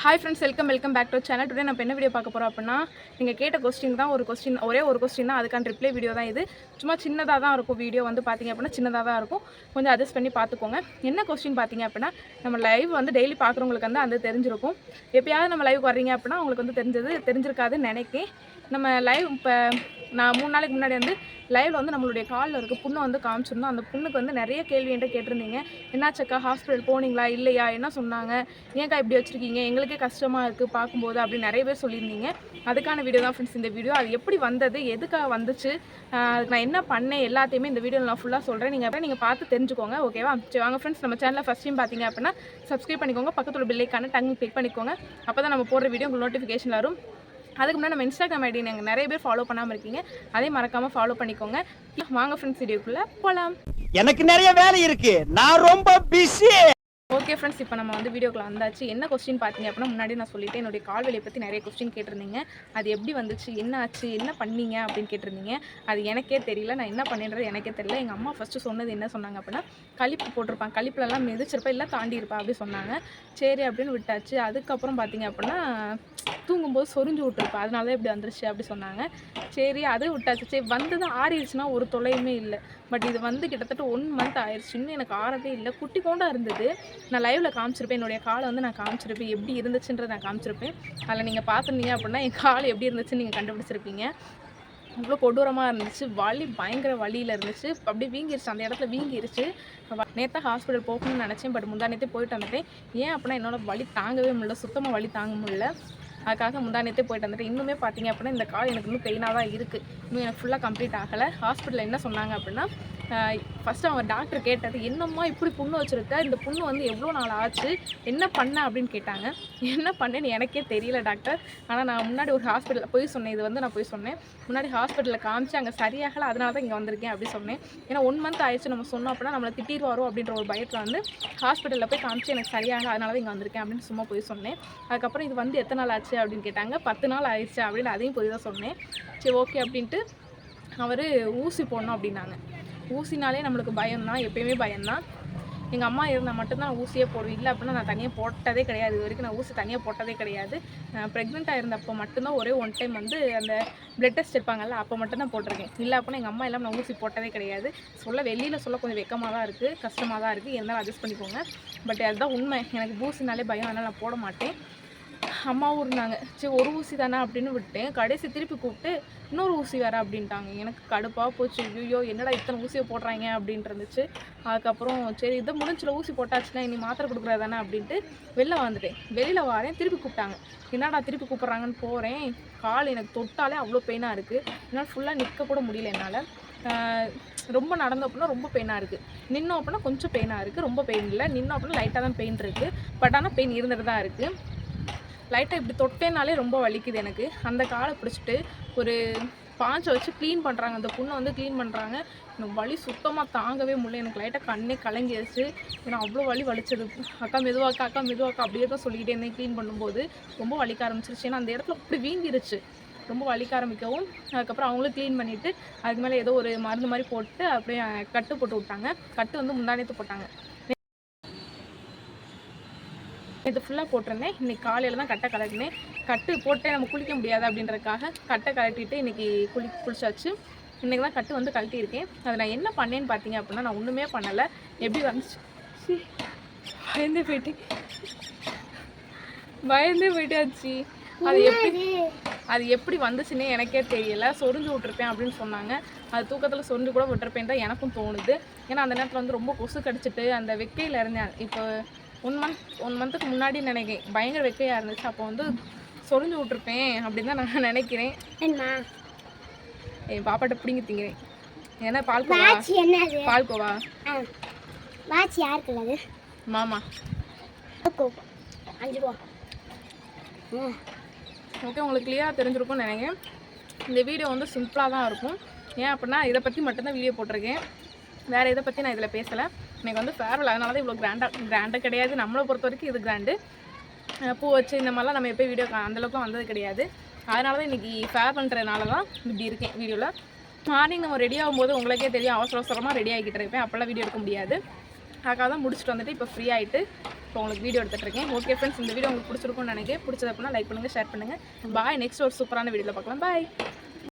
Hi friends, welcome back to channel. Today நம்ம என்ன video பார்க்க போகிறோம் அப்படின்னா, நீங்கள் கேட்ட கொஸ்டின் தான் ஒரே ஒரு கொஸ்டின் தான். அதுக்கான ரிப்ளை வீடியோ தான் இது. சும்மா சின்னதாக தான் இருக்கும் வீடியோ வந்து பார்த்தீங்க அப்படின்னா, சின்னதாக தான் இருக்கும். கொஞ்சம் அட்ஜஸ்ட் பண்ணி பார்த்துக்கோங்க. என்ன கொஸ்டின் பார்த்தீங்க அப்படின்னா, நம்ம லைவ் வந்து டெய்லி பார்க்குறவங்களுக்கு வந்து அது தெரிஞ்சிருக்கும். எப்பயாவது நம்ம லைவ் வர்றீங்க அப்படின்னா உங்களுக்கு வந்து தெரிஞ்சிருக்காதுன்னு நினைக்கிறேன். நம்ம லைவ் இப்போ நான் 3 நாளைக்கு முன்னாடி வந்து லைவில் வந்து நம்மளுடைய காலில் இருக்க புண்ணை வந்து காமிச்சிருந்தோம். அந்த புண்ணுக்கு வந்து நிறைய கேள்வி என்கிட்ட கேட்டிருந்தீங்க. என்னாச்சக்கா, ஹாஸ்பிட்டல் போனீங்களா இல்லையா, என்ன சொன்னாங்க, ஏன்க்கா இப்படி வச்சுருக்கீங்க, எங்களுக்கே கஷ்டமாக இருக்குது பார்க்கும்போது அப்படின்னு நிறைய பேர் சொல்லியிருந்தீங்க. அதுக்கான வீடியோ தான் ஃப்ரெண்ட்ஸ் இந்த வீடியோ. அது எப்படி வந்தது, எதுக்காக வந்துச்சு, அதுக்கு நான் என்ன பண்ணேன், எல்லாத்தையுமே இந்த வீடியோவில் நான் ஃபுல்லாக சொல்கிறேன். நீங்கள் பார்த்து தெரிஞ்சுக்கோங்க, ஓகேவா? சரி வாங்க ஃப்ரெண்ட்ஸ், நம்ம சேனலில் ஃபஸ்ட் டைம் பார்த்தீங்க அப்படின்னா சப்ஸ்கிரைப் பண்ணிக்கோங்க. பக்கத்தில் பெல் ஐக்கான கிளிக் பண்ணிக்கோங்க. அப்போ தான் நம்ம போடுற வீடியோ உங்களுக்கு நோட்டிஃபிகேஷன் வரும். அதுக்கு முன்னாடி நம்ம இன்ஸ்டாகிராம் ஐடி நீங்கள் நிறைய பேர் ஃபாலோ பண்ணாமல் இருக்கீங்க, அதே மறக்காமல் ஃபாலோ பண்ணிக்கோங்க. வாங்க ஃப்ரெண்ட்ஸ், வீடியோக்குள்ளே போகலாம். எனக்கு நிறைய வேலை இருக்கு, நான் ரொம்ப பிஸி. ஓகே ஃப்ரெண்ட்ஸ், இப்போ நம்ம வந்து வீடியோக்குள்ள வந்தாச்சு. என்ன கொஸ்டின் பார்த்தீங்க அப்படின்னா, முன்னாடி நான் சொல்லிட்டேன், என்னுடைய கால்வலியை பற்றி நிறைய கொஸ்டின் கேட்டிருந்தீங்க. அது எப்படி வந்துச்சு, என்ன ஆச்சு, என்ன பண்ணீங்க அப்படின்னு கேட்டிருந்தீங்க. அது எனக்கே தெரியல, நான் என்ன பண்ணேன்றது எனக்கே தெரியல. எங்கள் அம்மா ஃபஸ்ட்டு சொன்னது என்ன சொன்னாங்க அப்படின்னா, கழிப்பு போட்டிருப்பான், கழிப்புலலாம் மிதிச்சிருப்பா இல்லை தாண்டி இருப்பா அப்படி சொன்னாங்க. சரி அப்படின்னு விட்டாச்சு. அதுக்கப்புறம் பார்த்தீங்க அப்படின்னா தூங்கும்போது சொரிஞ்சு விட்டுருப்பா, அதனால தான் இப்படி வந்துருச்சு அப்படி சொன்னாங்க. சரி அது விட்டாச்சு. சரி வந்தது ஆறிடுச்சுன்னா ஒரு தொலையுமே இல்லை. பட் இது வந்து கிட்டத்தட்ட 1 மந்த் ஆயிடுச்சு, இன்னும் எனக்கு ஆறவே இல்லை. குட்டி கொண்டா இருந்தது. நான் லைவில் காமிச்சிருப்பேன், என்னுடைய காலை வந்து நான் காமிச்சிருப்பேன், எப்படி இருந்துச்சுன்றதை நான் காமிச்சிருப்பேன். அதில் நீங்கள் பார்த்துருந்தீங்க அப்படின்னா என் கால் எப்படி இருந்துச்சுன்னு நீங்கள் கண்டுபிடிச்சிருப்பீங்க. அவ்வளோ கொடூரமாக இருந்துச்சு, வலி பயங்கர வலியில் இருந்துச்சு, அப்படியே வீங்கிருச்சு, அந்த இடத்துல வீங்கிருச்சு. நேற்று ஹாஸ்பிட்டல் போகணும்னு நினச்சேன், பட் முந்தானேற்றே போயிட்டு வந்துட்டேன். ஏன் அப்படின்னா என்னோடய வலி தாங்கவே முடியல, சுத்தமாக வலி தாங்க முடியல. அதுக்காக முந்தானேற்றே போயிட்டு வந்துட்டேன். இன்னுமே பார்த்தீங்க அப்படின்னா இந்த கால் எனக்கு இன்னும் பெயினாக தான் இருக்குது, இன்னும் எனக்கு ஃபுல்லாக கம்ப்ளீட் ஆகலை. ஹாஸ்பிட்டலில் என்ன சொன்னாங்க அப்படின்னா, ஃபஸ்ட்டு அவங்க டாக்டர் கேட்டது, என்னம்மா இப்படி புண்ணு வச்சுருக்க, இந்த புண்ணு வந்து எவ்வளோ நாள் ஆச்சு, என்ன பண்ண அப்படின்னு கேட்டாங்க. என்ன பண்ணேன்னு எனக்கே தெரியல டாக்டர். ஆனால் நான் முன்னாடி ஒரு ஹாஸ்பிட்டலில் போய் சொன்னேன், இது வந்து நான் போய் சொன்னேன், முன்னாடி ஹாஸ்பிட்டலில் காமிச்சு அங்கே சரியாகலை, அதனால தான் இங்கே வந்திருக்கேன் அப்படி சொன்னேன். ஏன்னா 1 மந்த் ஆயிடுச்சு நம்ம சொன்னோம் அப்படின்னா நம்மளை திட்டிடுவாரோ அப்படின்ற ஒரு பயத்தில் வந்து ஹாஸ்பிட்டலில் போய் காமிச்சு எனக்கு சரியாகலை, அதனால தான் இங்கே வந்திருக்கேன் அப்படின்னு சும்மா போய் சொன்னேன். அதுக்கப்புறம் இது வந்து எத்தனை நாள் ஆச்சு அப்படின்னு கேட்டாங்க. 10 நாள் ஆயிடுச்சு அப்படின்னு அதையும் போய் தான் சொன்னேன். சரி ஓகே அப்படின்ட்டு அவர் ஊசி போடணும் அப்படின்னாங்க. ஊசினாலே நம்மளுக்கு பயம்தான், எப்பயுமே பயம்தான். எங்கள் அம்மா இருந்தால் மட்டும்தான் நான் ஊசியே போடுவேன், இல்லை அப்படின்னா நான் தனியாக போட்டதே கிடையாது. இது வரைக்கும் நான் ஊசி தனியாக போட்டதே கிடையாது. ப்ரெக்னெண்ட்டாக இருந்தப்போ மட்டும்தான் ஒரே 1 டைம் வந்து அந்த பிளட் டெஸ்ட் எடுப்பாங்கல்ல, அப்போ மட்டும்தான் போட்டிருக்கேன். இல்லை அப்படின்னா எங்கள் அம்மா எல்லாம் நான் ஊசி போட்டதே கிடையாது. வெளியில் சொல்ல கொஞ்சம் வெக்கமாக தான் இருக்குது, கஷ்டமாக தான் இருக்குது, இருந்தாலும் அட்ஜஸ்ட் பண்ணிக்கோங்க. பட் அதுதான் உண்மை, எனக்கு ஊசினாலே பயம், அதனால் நான் போட மாட்டேன். அம்மாவும் இருந்தாங்க. சரி ஒரு ஊசி தானே அப்படின்னு விட்டேன். கடைசி திருப்பி கூப்பிட்டு இன்னொரு ஊசி வேறு அப்படின்ட்டாங்க. எனக்கு கடுப்பாக போச்சு. ஐயோ என்னடா இத்தனை ஊசியை போடுறாங்க அப்படின்ட்டு இருந்துச்சு. அதுக்கப்புறம் சரி இதை முடிஞ்சில் ஊசி போட்டாச்சுன்னா இனி மாத்திரை கொடுக்குறது தானே அப்படின்ட்டு வெளில வந்துட்டேன். வெளியில் வரேன், திருப்பி கூப்பிட்டாங்க. என்னடா திருப்பி கூப்பிட்றாங்கன்னு போகிறேன். கால் எனக்கு தொட்டாலே அவ்வளோ பெயினாக இருக்குது. என்னால் ஃபுல்லாக நிற்க கூட முடியல என்னால். ரொம்ப நடந்தோம் அப்படின்னா ரொம்ப பெயினாக இருக்குது, நின்னோம் அப்படின்னா கொஞ்சம் பெயினாக இருக்குது, ரொம்ப பெயின் இல்லை. நின்னோம் அப்படின்னா லைட்டாக தான் பெயின் இருக்குது, பட் ஆனால் பெயின் இருந்துட்டு தான் இருக்குது. லைட்டாக இப்படி தொட்டேனாலே ரொம்ப வலிக்குது எனக்கு. அந்த காலை பிடிச்சிட்டு ஒரு பாஞ்சை வச்சு க்ளீன் பண்ணுறாங்க, அந்த புண்ணை வந்து க்ளீன் பண்ணுறாங்க. எனக்கு வலி சுத்தமாக தாங்கவே முடியல. எனக்கு லைட்டாக கண்ணே கலங்கிடுச்சு, ஏன்னா அவ்வளோ வலி வலிச்சது. அக்கா மெதுவாக்கா, அக்கா மெதுவாக்கா அப்படியே தான் சொல்லிக்கிட்டே இருந்தேன். க்ளீன் பண்ணும்போது ரொம்ப வலிக்க ஆரம்பிச்சிருச்சு, ஏன்னா அந்த இடத்துல அப்படி வீங்கிருச்சு, ரொம்ப வலிக்க ஆரம்பிக்கவும். அதுக்கப்புறம் அவங்களும் க்ளீன் பண்ணிவிட்டு அதுக்கு மேலே ஏதோ ஒரு மருந்து மாதிரி போட்டு அப்படியே கட்டு போட்டு விட்டாங்க. கட்டு வந்து முந்தானேத்து போட்டாங்க. இது ஃபுல்லாக போட்டிருந்தேன். இன்றைக்கி காலையில் தான் கட்டை கலட்டினேன். கட்டு போட்டே நம்ம குளிக்க முடியாது அப்படின்றதுக்காக கட்டை கலட்டிட்டு இன்றைக்கி குளிச்சாச்சு. இன்றைக்கி தான் கட்டு வந்து கழட்டியிருக்கேன். அதை நான் என்ன பண்ணேன்னு பார்த்தீங்க அப்படின்னா, நான் ஒன்றுமே பண்ணலை. எப்படி வந்துச்சு, பயந்தே போயிட்டாச்சு. அது எப்படி வந்துச்சுன்னே எனக்கே தெரியலை. சொரிஞ்சு விட்டுருப்பேன் அப்படின்னு சொன்னாங்க. அது தூக்கத்தில் சொரிஞ்சு கூட விட்டுருப்பேன் தான் எனக்கும் தோணுது. ஏன்னா அந்த நேரத்தில் வந்து ரொம்ப கொசு கடிச்சிட்டு அந்த வெக்கையில் இருந்தேன். இப்போ 1 மந்த்துக்கு முன்னாடி நினைக்கிறேன், பயங்கர வெக்கையாக இருந்துச்சு. அப்போ வந்து சொரிஞ்சு விட்டுருப்பேன் அப்படின்னு தான் நான் நினைக்கிறேன். என் பாப்பாட்ட பிடிங்கி திங்கிறேன். ஏன்னா பால்கோவா மாமா. ஓகே, உங்களுக்கு கிளியராக தெரிஞ்சிருக்கும்னு நினைக்கிறேன். இந்த வீடியோ வந்து சிம்பிளாக தான் இருக்கும். ஏன் அப்படின்னா இதை பற்றி மட்டும்தான் வீடியோ போட்டிருக்கேன், வேறு இதை பற்றி நான் இதில் பேசலை. எனக்கு வந்து ஃபேர்வெல், அதனால தான் இவ்வளோ கிராண்டாக கிடையாது. நம்மளை பொறுத்த வரைக்கும் இது கிராண்டு. பூ வச்சு இந்த மாதிரிலாம் நம்ம எப்போயும் வீடியோ அந்தளவுக்குலாம் வந்தது கிடையாது. அதனால தான் இன்றைக்கி ஃபேர் பண்ணுறதுனால தான் இப்படி இருக்கேன் வீடியோவில். மார்னிங் நம்ம ரெடி ஆகும்போது உங்களுக்கே தெரியும், அவசரமாக ரெடி ஆகிக்கிட்டு இருப்பேன், அப்போல்லாம் வீடியோ எடுக்க முடியாது. அதுக்காக தான் முடிச்சுட்டு வந்துட்டு இப்போ ஃப்ரீ ஆகிட்டு இப்போ உங்களுக்கு வீடியோ எடுத்துகிட்டு இருக்கேன். ஓகே ஃப்ரெண்ட்ஸ், இந்த வீடியோ உங்களுக்கு பிடிச்சிருக்கும்னு நினைக்கிறேன். பிடிச்சது அப்படின்னா லைக் பண்ணுங்கள், ஷேர் பண்ணுங்கள். பாய். நெக்ஸ்ட் ஒரு சூப்பரான வீடியோவில் பார்க்கலாம். பாய்.